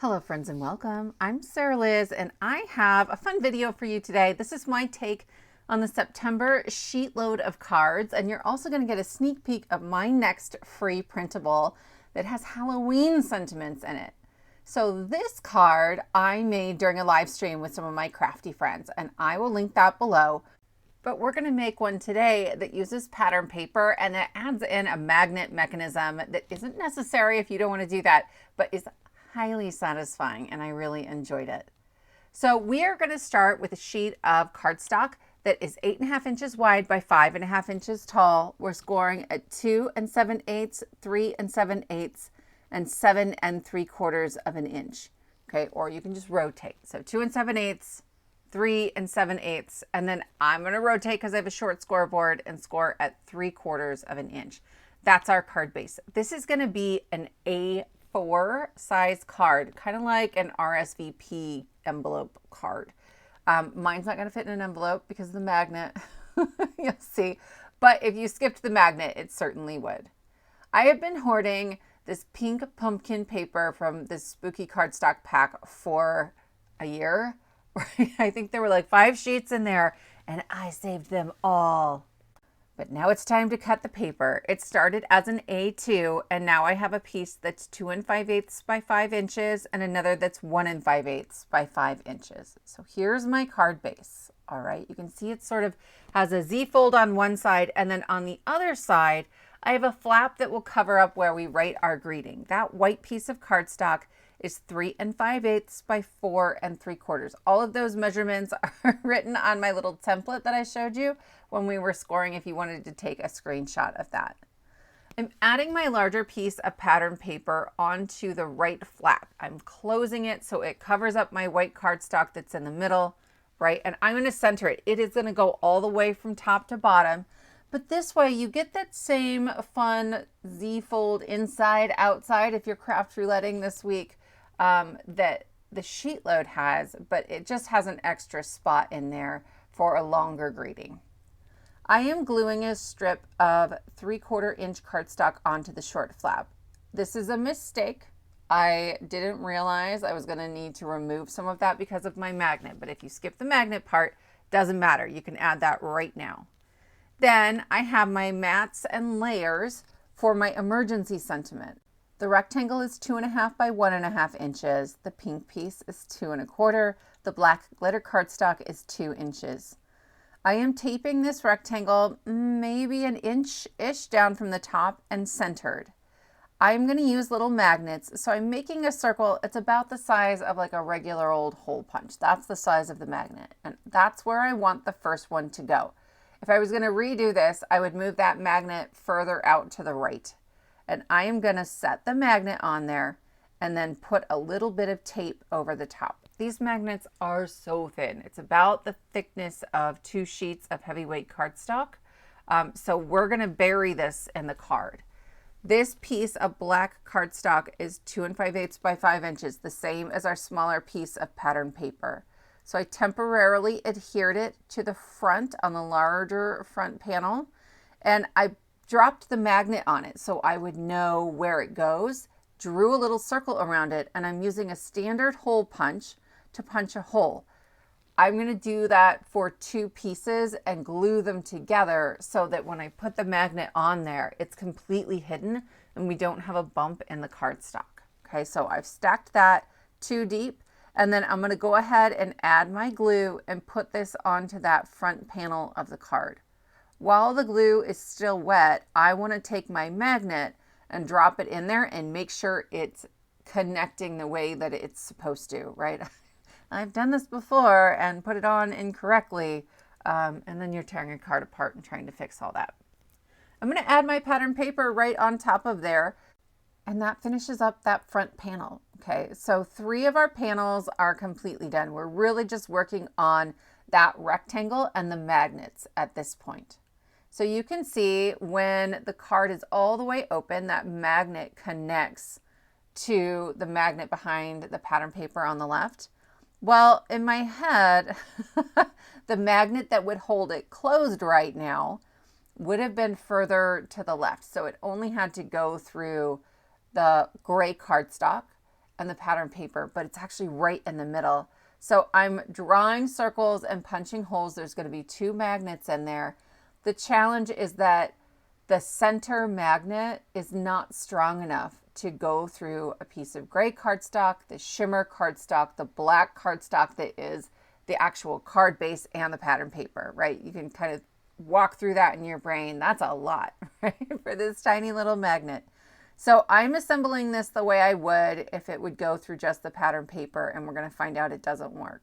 Hello friends and welcome. I'm Sarah Liz and I have a fun video for you today. This is my take on the September sheet load of cards, and you're also going to get a sneak peek of my next free printable that has Halloween sentiments in it. So this card I made during a live stream with some of my crafty friends, and I will link that below. But we're going to make one today that uses pattern paper and it adds in a magnet mechanism that isn't necessary if you don't want to do that, but is highly satisfying, and I really enjoyed it. So we are going to start with a sheet of cardstock that is 8.5 inches wide by 5.5 inches tall. We're scoring at 2 7/8, 3 7/8, and 7 3/4 of an inch. Okay, or you can just rotate. So 2 7/8, 3 7/8, and then I'm going to rotate because I have a short scoreboard and score at 3/4 of an inch. That's our card base. This is going to be an A4 size card, kind of like an RSVP envelope card. Mine's not going to fit in an envelope because of the magnet. You'll see. But if you skipped the magnet, it certainly would. I have been hoarding this pink pumpkin paper from this spooky cardstock pack for a year. I think there were like 5 sheets in there, and I saved them all. But now it's time to cut the paper. It started as an A2, and now I have a piece that's 2 5/8 by 5 inches and another that's 1 5/8 by 5 inches. So here's my card base. All right, you can see it sort of has a Z fold on one side, and then on the other side, I have a flap that will cover up where we write our greeting. That white piece of cardstock is 3 5/8 by 4 3/4. All of those measurements are written on my little template that I showed you when we were scoring if you wanted to take a screenshot of that. I'm adding my larger piece of pattern paper onto the right flap. I'm closing it so it covers up my white cardstock that's in the middle, right? And I'm going to center it. It is going to go all the way from top to bottom. But this way you get that same fun Z fold inside, outside if you're craft rouletting this week that the sheet load has, but it just has an extra spot in there for a longer greeting. I am gluing a strip of 3/4 inch cardstock onto the short flap. This is a mistake. I didn't realize I was going to need to remove some of that because of my magnet, but if you skip the magnet part, doesn't matter. You can add that right now. Then I have my mats and layers for my emergency sentiment. The rectangle is 2.5 by 1.5 inches. The pink piece is 2 1/4. The black glitter cardstock is 2 inches. I am taping this rectangle maybe an inch-ish down from the top and centered. I'm going to use little magnets, so I'm making a circle. It's about the size of like a regular old hole punch. That's the size of the magnet, and that's where I want the first one to go. If I was going to redo this, I would move that magnet further out to the right. And I am going to set the magnet on there and then put a little bit of tape over the top. These magnets are so thin. It's about the thickness of 2 sheets of heavyweight cardstock. So we're going to bury this in the card. This piece of black cardstock is 2 5/8 by 5 inches, the same as our smaller piece of pattern paper. So I temporarily adhered it to the front on the larger front panel, and I dropped the magnet on it so I would know where it goes, drew a little circle around it, and I'm using a standard hole punch to punch a hole. I'm going to do that for 2 pieces and glue them together so that when I put the magnet on there, it's completely hidden and we don't have a bump in the cardstock. Okay, so I've stacked that 2 deep. And then I'm going to go ahead and add my glue and put this onto that front panel of the card. While the glue is still wet, I want to take my magnet and drop it in there and make sure it's connecting the way that it's supposed to, right? I've done this before and put it on incorrectly, and then you're tearing your card apart and trying to fix all that. I'm going to add my pattern paper right on top of there, and that finishes up that front panel. Okay, so 3 of our panels are completely done. We're really just working on that rectangle and the magnets at this point. So you can see when the card is all the way open, that magnet connects to the magnet behind the pattern paper on the left. Well, in my head, the magnet that would hold it closed right now would have been further to the left. So it only had to go through the gray cardstock and the pattern paper, but it's actually right in the middle. So I'm drawing circles and punching holes. There's going to be 2 magnets in there. The challenge is that the center magnet is not strong enough to go through a piece of gray cardstock, the shimmer cardstock, the black cardstock that is the actual card base and the pattern paper, right? You can kind of walk through that in your brain. That's a lot, right? For this tiny little magnet. So I'm assembling this the way I would if it would go through just the pattern paper, and we're going to find out it doesn't work.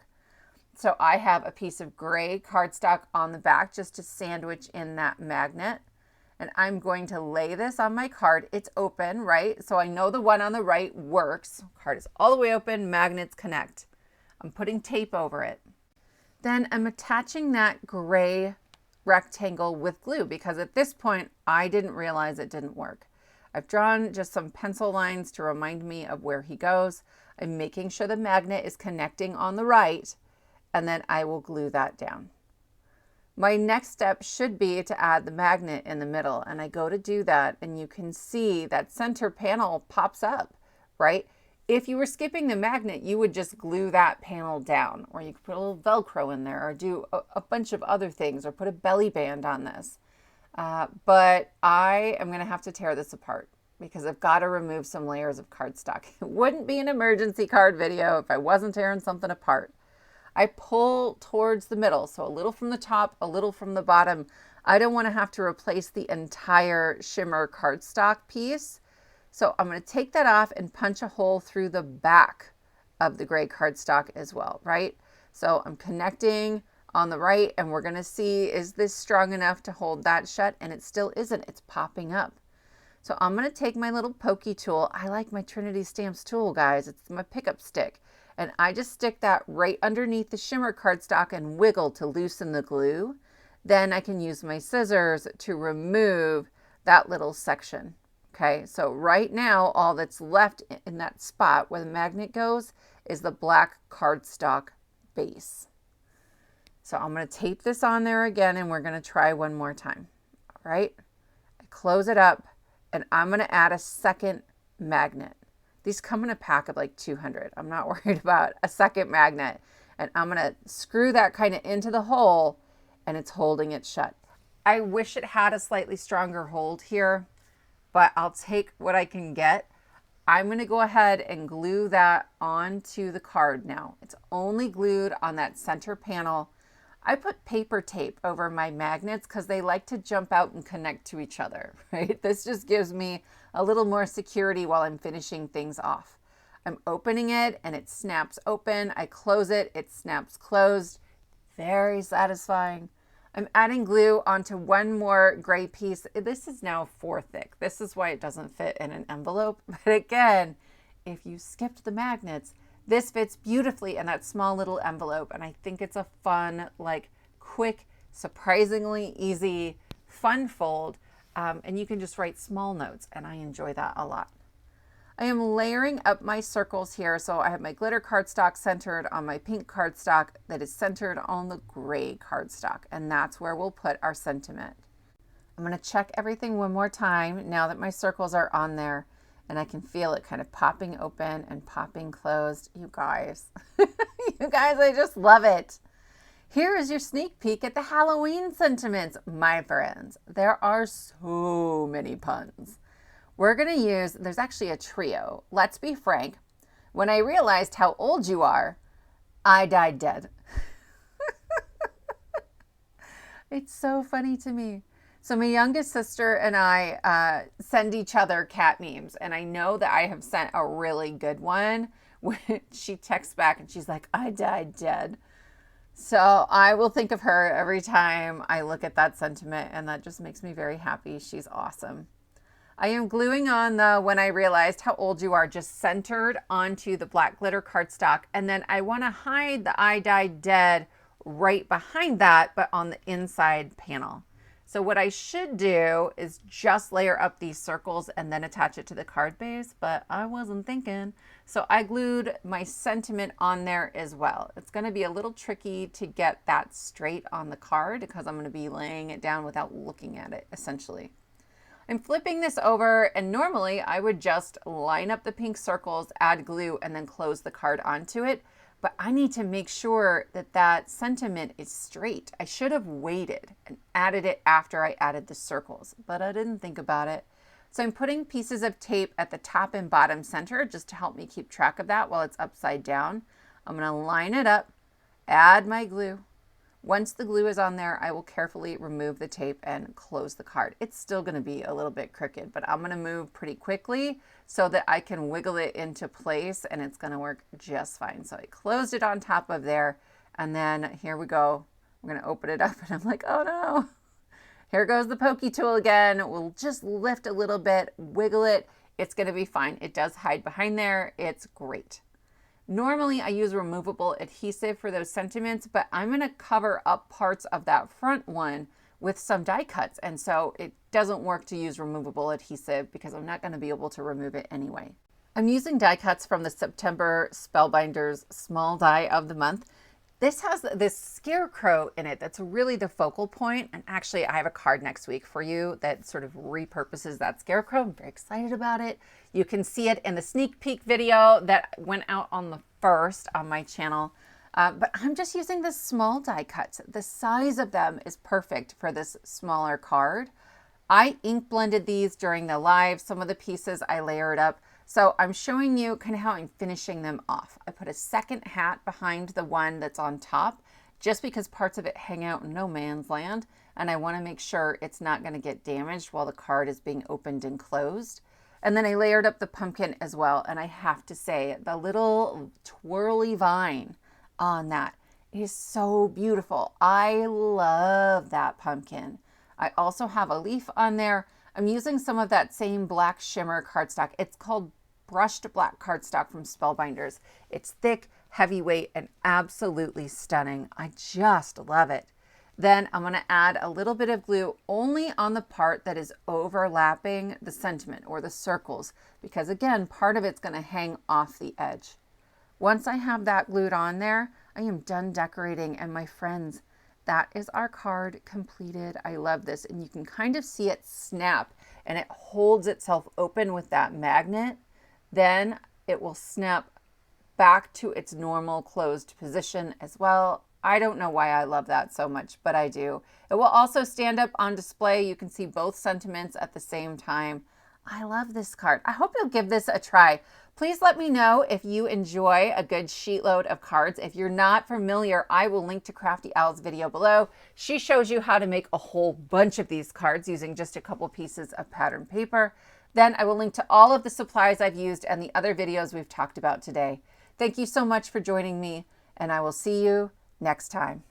So I have a piece of gray cardstock on the back just to sandwich in that magnet. And I'm going to lay this on my card. It's open, right? So I know the one on the right works. Card is all the way open, magnets connect. I'm putting tape over it. Then I'm attaching that gray rectangle with glue because at this point I didn't realize it didn't work. I've drawn just some pencil lines to remind me of where he goes. I'm making sure the magnet is connecting on the right, and then I will glue that down. My next step should be to add the magnet in the middle, and I go to do that, and you can see that center panel pops up, right? If you were skipping the magnet, you would just glue that panel down, or you could put a little Velcro in there, or do a bunch of other things, or put a belly band on this. But I am going to have to tear this apart because I've got to remove some layers of cardstock. It wouldn't be an emergency card video if I wasn't tearing something apart. I pull towards the middle, so a little from the top, a little from the bottom. I don't want to have to replace the entire shimmer cardstock piece. So I'm going to take that off and punch a hole through the back of the gray cardstock as well, right? So I'm connecting on the right, and we're going to see, is this strong enough to hold that shut? And it still isn't. It's popping up. So I'm going to take my little pokey tool. I like my Trinity Stamps tool, guys. It's my pickup stick. And I just stick that right underneath the shimmer cardstock and wiggle to loosen the glue. Then I can use my scissors to remove that little section. Okay, so right now, all that's left in that spot where the magnet goes is the black cardstock base. So I'm going to tape this on there again, and we're going to try one more time. All right, I close it up, and I'm going to add a second magnet. These come in a pack of like 200. I'm not worried about a second magnet. And I'm going to screw that kind of into the hole, and it's holding it shut. I wish it had a slightly stronger hold here, but I'll take what I can get. I'm going to go ahead and glue that onto the card now. It's only glued on that center panel. I put paper tape over my magnets because they like to jump out and connect to each other, right? This just gives me a little more security while I'm finishing things off. I'm opening it and it snaps open. I close it, it snaps closed. Very satisfying. I'm adding glue onto one more gray piece. This is now 4 thick. This is why it doesn't fit in an envelope. But again, if you skipped the magnets, this fits beautifully in that small little envelope. And I think it's a fun, like quick, surprisingly easy, fun fold. And you can just write small notes, and I enjoy that a lot. I am layering up my circles here. So I have my glitter cardstock centered on my pink cardstock that is centered on the gray cardstock. And that's where we'll put our sentiment. I'm going to check everything one more time now that my circles are on there, and I can feel it kind of popping open and popping closed. You guys, you guys, I just love it. Here is your sneak peek at the Halloween sentiments, my friends. There are so many puns. We're going to use, there's actually a trio. Let's be frank. When I realized how old you are, I died dead. It's so funny to me. So my youngest sister and I send each other cat memes. And I know that I have sent a really good one when she texts back and she's like, I died dead. So I will think of her every time I look at that sentiment, and that just makes me very happy. She's awesome. I am gluing on the when I realized how old you are just centered onto the black glitter cardstock. And then I want to hide the I died dead right behind that, but on the inside panel. So what I should do is just layer up these circles and then attach it to the card base, but I wasn't thinking. So I glued my sentiment on there as well. It's going to be a little tricky to get that straight on the card because I'm going to be laying it down without looking at it, essentially. I'm flipping this over, and normally I would just line up the pink circles, add glue, and then close the card onto it. But I need to make sure that that sentiment is straight. I should have waited and added it after I added the circles, but I didn't think about it. So I'm putting pieces of tape at the top and bottom center just to help me keep track of that while it's upside down. I'm going to line it up, add my glue. Once the glue is on there, I will carefully remove the tape and close the card. It's still going to be a little bit crooked, but I'm going to move pretty quickly so that I can wiggle it into place, and it's going to work just fine. So I closed it on top of there, and then here we go. We're going to open it up, and I'm like, oh no. Here goes the pokey tool again. We'll just lift a little bit, wiggle it. It's going to be fine. It does hide behind there. It's great. Normally I use removable adhesive for those sentiments, but I'm going to cover up parts of that front one with some die cuts. And so it doesn't work to use removable adhesive because I'm not going to be able to remove it anyway. I'm using die cuts from the September Spellbinders Small Die of the Month. This has this scarecrow in it that's really the focal point. And actually I have a card next week for you that sort of repurposes that scarecrow. I'm very excited about it. You can see it in the sneak peek video that went out on the 1st on my channel. But I'm just using the small die cuts. The size of them is perfect for this smaller card. I ink blended these during the live. Some of the pieces I layered up. So I'm showing you kind of how I'm finishing them off. I put a second hat behind the one that's on top just because parts of it hang out in no man's land, and I want to make sure it's not going to get damaged while the card is being opened and closed. And then I layered up the pumpkin as well, and I have to say the little twirly vine on that is so beautiful. I love that pumpkin. I also have a leaf on there. I'm using some of that same black shimmer cardstock. It's called brushed black cardstock from Spellbinders. It's thick, heavyweight, and absolutely stunning. I just love it. Then I'm going to add a little bit of glue only on the part that is overlapping the sentiment or the circles, because again, part of it's going to hang off the edge. Once I have that glued on there, I am done decorating, and my friends, that is our card completed. I love this, and you can kind of see it snap, and it holds itself open with that magnet. Then it will snap back to its normal closed position as well. I don't know why I love that so much, but I do. It will also stand up on display. You can see both sentiments at the same time. I love this card. I hope you'll give this a try. Please let me know if you enjoy a good sheet load of cards. If you're not familiar, I will link to Crafty Owl's video below. She shows you how to make a whole bunch of these cards using just a couple pieces of pattern paper. Then I will link to all of the supplies I've used and the other videos we've talked about today. Thank you so much for joining me, and I will see you next time.